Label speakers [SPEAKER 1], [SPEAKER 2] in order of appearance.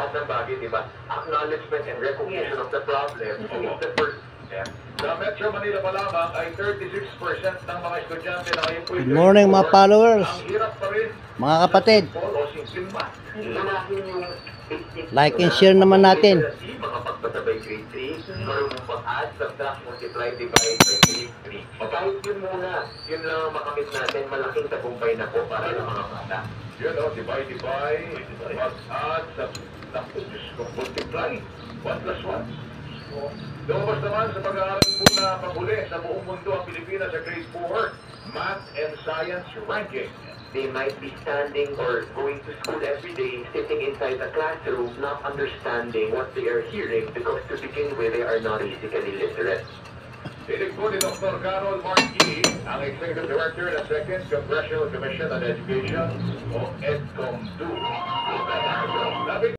[SPEAKER 1] lahat ng bagay, di ba? Acknowledgement and recognition of the problem is the first step.
[SPEAKER 2] Sa Metro Manila pa lamang ay 36% ng mga estudyante na ngayon po
[SPEAKER 3] Good morning mga followers,
[SPEAKER 2] ang hirap pa rin
[SPEAKER 3] mga kapatid.
[SPEAKER 2] o simpleng math.
[SPEAKER 1] Unahin yung basic
[SPEAKER 3] Like and share naman natin.
[SPEAKER 1] Mga pagpatabay grade 3, marunong pag-add, subtract, multiply, divide by grade 3. Kahit yun muna, yun lang ang makamit natin, malaking tagumpay na po para sa mga bata.
[SPEAKER 2] Yun o, divide, mag-add, multiply, 1 plus 1. Lumabas naman sa pag-aaral po na panghuli sa buong mundo ang Pilipinas sa grade 4, Math and Science Ranking.
[SPEAKER 1] They might be standing or going to school every day, sitting inside the classroom, not understanding what they are hearing because to begin with, they are not basically literate.
[SPEAKER 2] Tinig po ni Dr. Carol Marquis, ang Executive Director ng 2nd Congressional Commission on Education o EDCOM2.